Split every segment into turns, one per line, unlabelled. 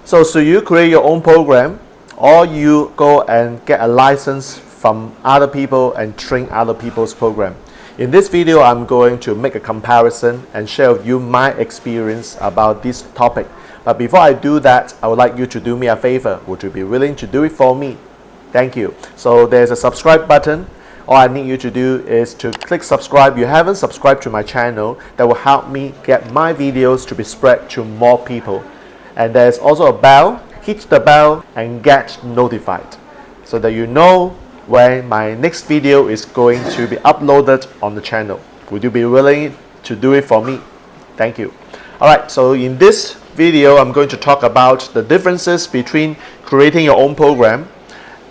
So you create your own program, or you go and get a license from other people and train other people's program. In this video, I'm going to make a comparison and share with you my experience about this topic. But before I do that, I would like you to do me a favor. Would you be willing to do it for me? Thank you. So there's a subscribe button. All I need you to do is to click subscribe. If you haven't subscribed to my channel, that will help me get my videos to be spread to more people. And there's also a bell. Hit the bell and get notified so that you know when my next video is going to be uploaded on the channel. Would you be willing to do it for me? Thank you. Alright, so in this video, I'm going to talk about the differences between creating your own program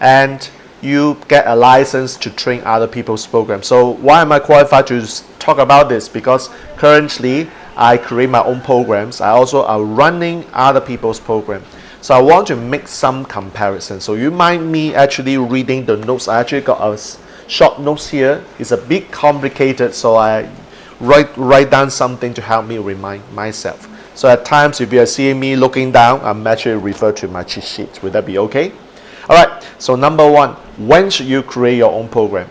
and you get a license to train other people's programs. So why am I qualified to talk about this? Because currently I create my own programs. I also are running other people's programs. So I want to make some comparisons. So you mind me actually reading the notes? I actually got a short notes here. It's a bit complicated, so I write down something to help me remind myself. So at times, if you are seeing me looking down, I'm actually refer to my cheat sheet. Would that be okay? All right. So number one, when should you create your own program?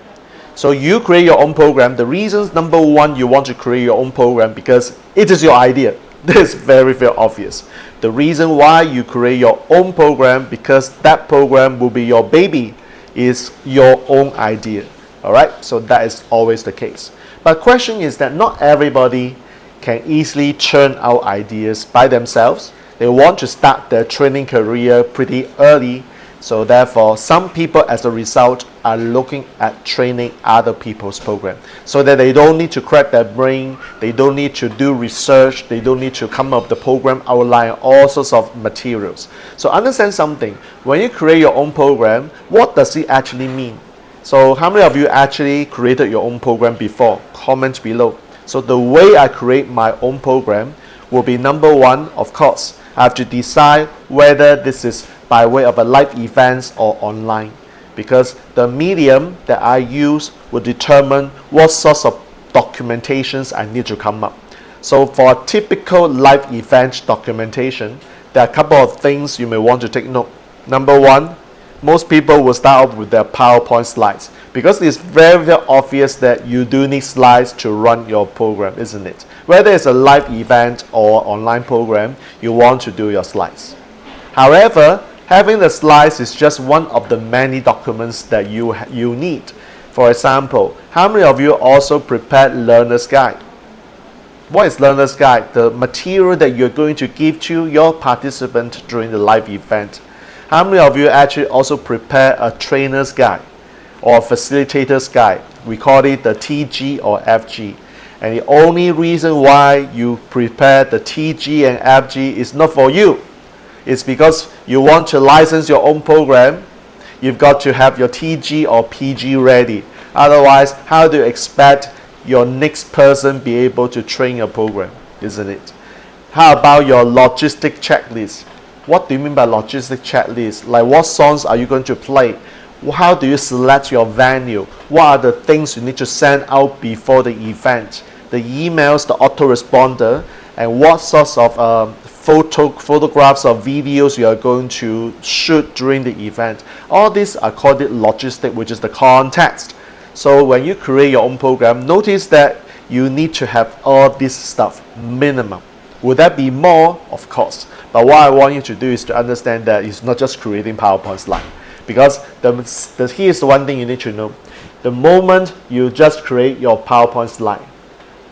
So you create your own program. The reasons, number one, you want to create your own program because it is your idea. This is very, very obvious. The reason why you create your own program because that program will be your baby, is your own idea. All right. So that is always the case. But the question is that not everybody can easily churn out ideas by themselves. They want to start their training career pretty early. So therefore, some people as a result are looking at training other people's program so that they don't need to crack their brain, they don't need to do research, they don't need to come up with the program outline, all sorts of materials. So understand something, when you create your own program, what does it actually mean? So how many of you actually created your own program before? Comment below. So the way I create my own program will be number one, of course, I have to decide whether this is by way of a live events or online, because the medium that I use will determine what sorts of documentations I need to come up. So for a typical live event documentation, there are a couple of things you may want to take note. Number one, most people will start off with their PowerPoint slides because it's very, very obvious that you do need slides to run your program, isn't it? Whether it's a live event or online program, you want to do your slides. However, having the slides is just one of the many documents that you need. For example, how many of you also prepared learner's guide? What is learner's guide? The material that you're going to give to your participant during the live event. How many of you actually also prepare a trainer's guide or facilitator's guide? We call it the TG or FG. And the only reason why you prepare the TG and FG is not for you. It's because you want to license your own program. You've got to have your TG or PG ready. Otherwise, how do you expect your next person be able to train your program, isn't it? How about your logistic checklist? What do you mean by logistic checklist? Like what songs are you going to play? How do you select your venue? What are the things you need to send out before the event? The emails, the autoresponder, and what sorts of photographs or videos you are going to shoot during the event. All these are called it logistic, which is the context. So when you create your own program, notice that you need to have all this stuff minimum. Would that be more? Of course. But what I want you to do is to understand that it's not just creating PowerPoint slide. Because here's the one thing you need to know. The moment you just create your PowerPoint slide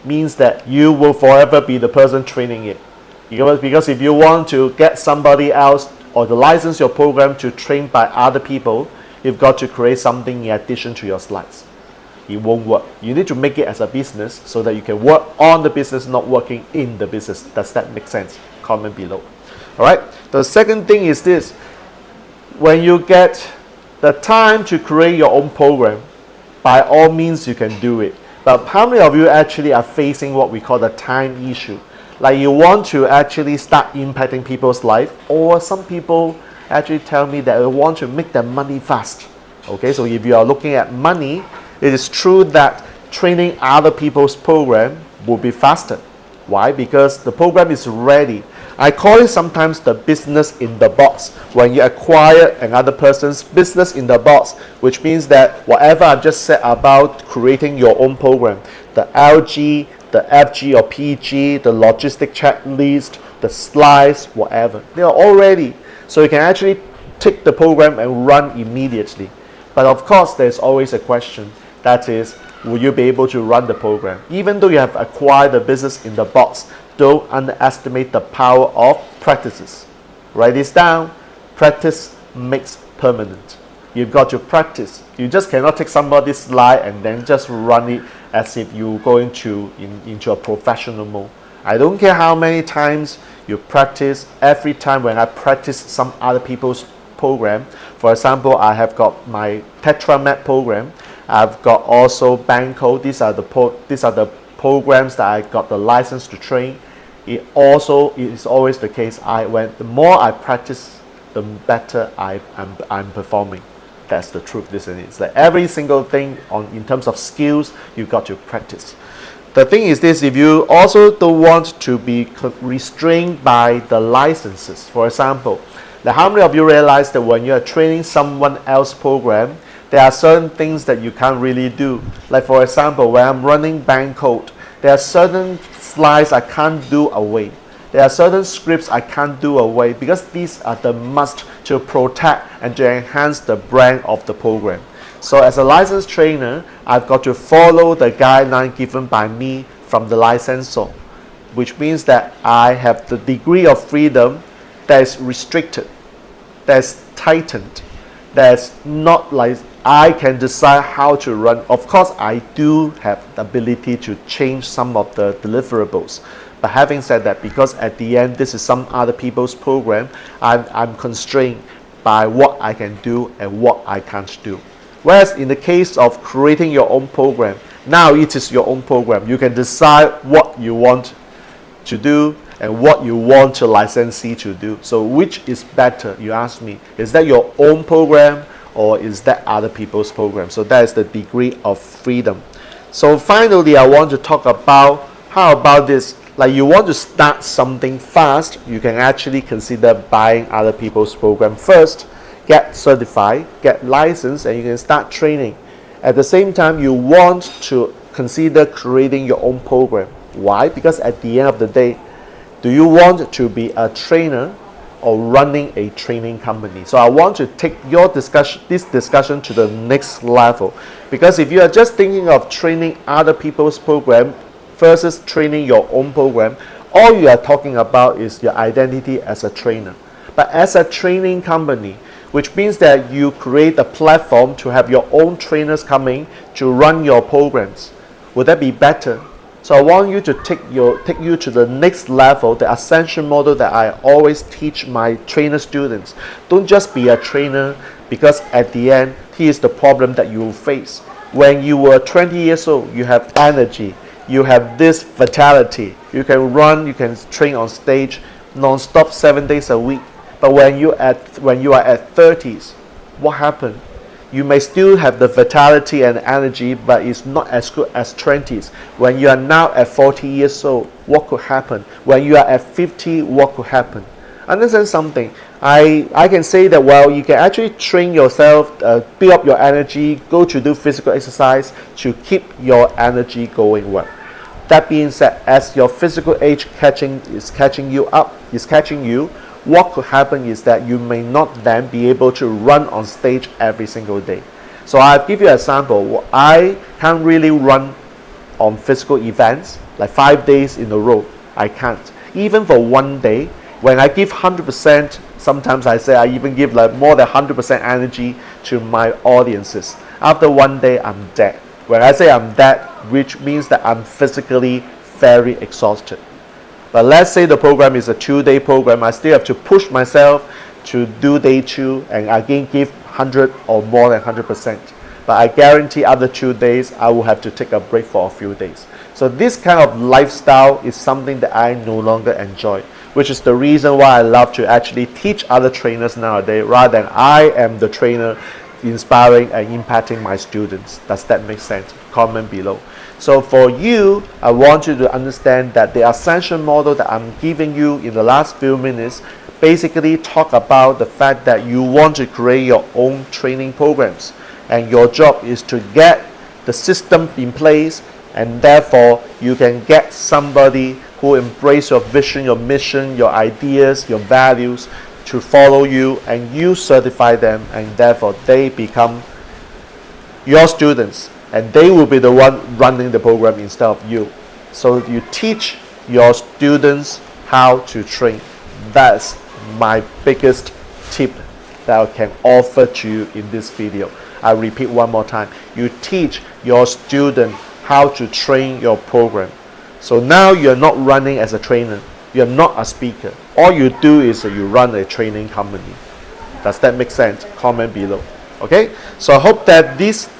means that you will forever be the person training it. Because if you want to get somebody else or to license your program to train by other people, you've got to create something in addition to your slides. It won't work. You need to make it as a business so that you can work on the business, not working in the business. Does that make sense? Comment below. All right. The second thing is this. When you get the time to create your own program, by all means you can do it. But how many of you actually are facing what we call the time issue? Like you want to actually start impacting people's life, or some people actually tell me that they want to make their money fast. Okay, so if you are looking at money, it is true that training other people's program will be faster. Why? Because the program is ready. I call it sometimes the business in the box. When you acquire another person's business in the box, which means that whatever I've just said about creating your own program, the LG, the FG or PG, the logistic checklist, the slides, whatever, they are all ready. So you can actually take the program and run immediately. But of course, there's always a question. That is, will you be able to run the program? Even though you have acquired the business in the box, don't underestimate the power of practices. Write this down. Practice makes permanent. You've got to practice. You just cannot take somebody's slide and then just run it as if you're going into a professional mode. I don't care how many times you practice. Every time when I practice some other people's program, for example, I have got my TetraMed program. I've got also Banco. These are the programs that I got the license to train. It is always the case. The more I practice, the better I'm performing. That's the truth, isn't it? It's like every single thing in terms of skills, you've got to practice. The thing is this: if you also don't want to be restrained by the licenses, for example, now how many of you realize that when you are training someone else's program, there are certain things that you can't really do? Like for example, when I'm running bank code, there are certain slides I can't do away. There are certain scripts I can't do away because these are the must to protect and to enhance the brand of the program. So as a licensed trainer, I've got to follow the guideline given by me from the licensor, which means that I have the degree of freedom that is restricted, that's tightened, that's not like I can decide how to run. Of course, I do have the ability to change some of the deliverables. But having said that, because at the end, this is some other people's program, I'm constrained by what I can do and what I can't do. Whereas in the case of creating your own program, now it is your own program. You can decide what you want to do and what you want your licensee to do. So which is better, you ask me? Is that your own program or is that other people's program? So that is the degree of freedom. So finally, I want to talk about, how about this? Like you want to start something fast, you can actually consider buying other people's program first, get certified, get licensed, and you can start training. At the same time, you want to consider creating your own program. Why? Because at the end of the day, do you want to be a trainer or running a training company? So I want to take this discussion to the next level. Because if you are just thinking of training other people's program versus training your own program, all you are talking about is your identity as a trainer. But as a training company, which means that you create a platform to have your own trainers coming to run your programs, would that be better? So I want you to take you to the next level, the ascension model that I always teach my trainer students. Don't just be a trainer, because at the end, here's the problem that you will face. When you were 20 years old, you have energy, you have this vitality, you can run, you can train on stage non-stop 7 days a week. But when you are at 30s, what happened? You may still have the vitality and energy, but it's not as good as 20s. When you are now at 40 years old, what could happen? When you are at 50, what could happen? Understand something. I can say that, well, you can actually train yourself, build up your energy, go to do physical exercise to keep your energy going well. That being said, as your physical age is catching you, what could happen is that you may not then be able to run on stage every single day. So I'll give you an example. I can't really run on physical events like 5 days in a row. I can't. Even for 1 day, when I give 100%, sometimes I say I even give like more than 100% energy to my audiences. After 1 day, I'm dead. When I say I'm dead, which means that I'm physically very exhausted. But let's say the program is a 2-day program, I still have to push myself to do day 2 and again give 100 or more than 100%. But I guarantee after 2 days, I will have to take a break for a few days. So this kind of lifestyle is something that I no longer enjoy, which is the reason why I love to actually teach other trainers nowadays rather than I am the trainer inspiring and impacting my students. Does that make sense? Comment below. So for you, I want you to understand that the ascension model that I'm giving you in the last few minutes basically talk about the fact that you want to create your own training programs, and your job is to get the system in place, and therefore you can get somebody who embrace your vision, your mission, your ideas, your values to follow you, and you certify them, and therefore they become your students, and they will be the one running the program instead of you. So you teach your students how to train. That's my biggest tip that I can offer to you in this video. I repeat one more time. You teach your student how to train your program. So now you're not running as a trainer. You're not a speaker. All you do is you run a training company. Does that make sense? Comment below. Okay? So I hope that this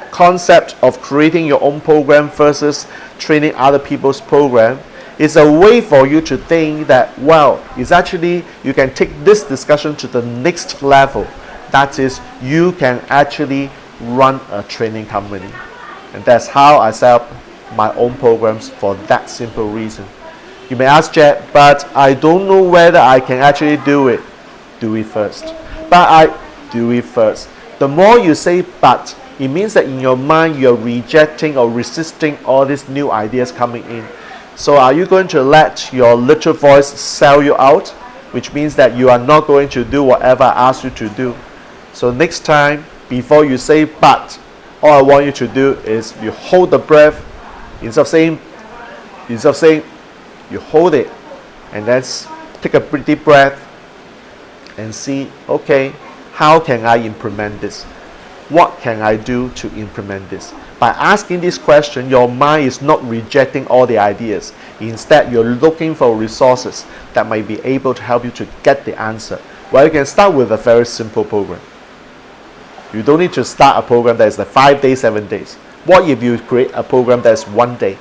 concept of creating your own program versus training other people's program is a way for you to think that, well, it's actually, you can take this discussion to the next level. That is, you can actually run a training company. And that's how I set up my own programs, for that simple reason. You may ask, Jack, but I don't know whether I can actually do it. Do it first. Do it first. The more you say but, it means that in your mind you're rejecting or resisting all these new ideas coming in. So are you going to let your little voice sell you out? Which means that you are not going to do whatever I ask you to do. So next time, before you say but, all I want you to do is you hold the breath. Instead of saying, you hold it, and then take a deep breath and see, okay, how can I implement this? What can I do to implement this? By asking this question, your mind is not rejecting all the ideas. Instead, you're looking for resources that might be able to help you to get the answer. Well, you can start with a very simple program. You don't need to start a program that is like 5 days, 7 days. What if you create a program that is 1 day?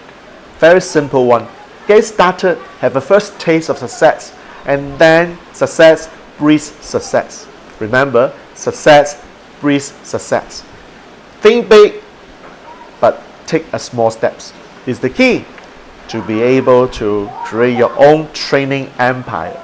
Very simple one. Get started, have a first taste of success, and then success breeds success. Remember, success breeds success. Think big, but take a small steps. Is the key to be able to create your own training empire.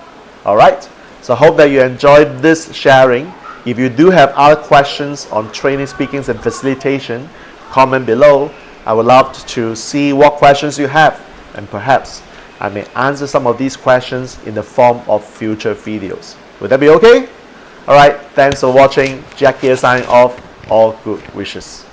Alright? So I hope that you enjoyed this sharing. If you do have other questions on training, speaking, and facilitation, comment below. I would love to see what questions you have, and perhaps I may answer some of these questions in the form of future videos. Would that be okay? Alright, thanks for watching. Jack here signing off. All good wishes.